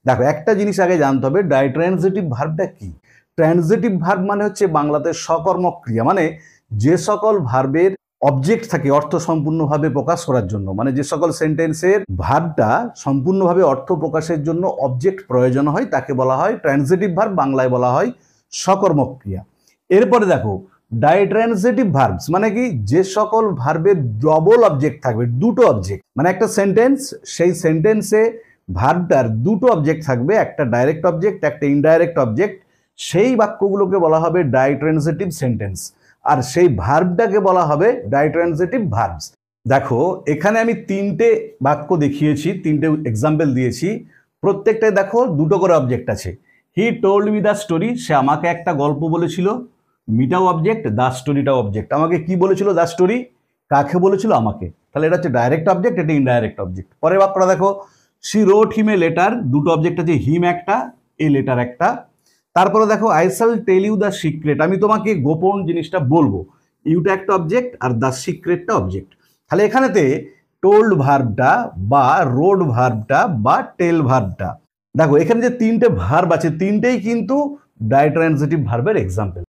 দেখো একটা জিনিস আগে জানতে হবে, ডাইট্রানজিটিভ ভার্বটা কি। ট্রানজিটিভ ভার্ব মানে হচ্ছে বাংলাতে সকর্মক ক্রিয়া, মানে যে সকল ভার্বের অবজেক্ট থাকে অর্থ সম্পূর্ণভাবে প্রকাশ করার জন্য, মানে যে সকল সেন্টেন্সের ভার্বটা সম্পূর্ণভাবে অর্থ প্রকাশের জন্য অবজেক্ট প্রয়োজন হয় তাকে বলা হয় ট্রানজিটিভ ভার্ব, বাংলায় বলা হয় সকর্মক ক্রিয়া। এরপরে দেখো ডাইট্রানজিটিভ ভার্বস মানে কি, যে সকল ভার্বের ডবল অবজেক্ট থাকবে, দুটো অবজেক্ট, মানে একটা সেন্টেন্স, সেই সেন্টেন্সে ভার্বটার দুটো অবজেক্ট থাকবে, একটা ডাইরেক্ট অবজেক্ট একটা ইনডাইরেক্ট অবজেক্ট, সেই বাক্যগুলোকে বলা হবে ডাইট্রানজিটিভ সেন্টেন্স, আর সেই ভার্বটাকে বলা হবে ডাইট্রানজিটিভ ভার্বস। দেখো এখানে আমি তিনটে বাক্য দেখিয়েছি, তিনটে এক্সাম্পল দিয়েছি, প্রত্যেকটায় দেখো দুটো করে অবজেক্ট আছে। He told me the story, সে আমাকে একটা গল্প বলেছিল, মিটাও অবজেক্ট, দ্য স্টোরিটাও অবজেক্ট। আমাকে কি বলেছিল দ্য স্টোরি, কাকে বলেছিল, আমাকে, তাহলে এটা হচ্ছে ডাইরেক্ট অবজেক্ট, এটা ইনডাইরেক্ট অবজেক্ট। পরের বাক্যটা দেখো, she wrote him a letter, দুটো অবজেক্ট আছে, হিম একটা, এ লেটার একটা। তারপরে দেখো I shall tell you the secret, আমি তোমাকে গোপন জিনিসটা বলবো, ইউটা একটা অবজেক্ট আর দ্য সিক্রেটটা অবজেক্ট। তাহলে এখানেতে টোল্ড ভার্বটা বা রোড ভার্বটা বা টেল ভার্বটা, দেখো এখানে যে তিনটে ভার্ব আছে তিনটেই কিন্তু ডাইট্রানজিটিভ ভার্বের এক্সাম্পল।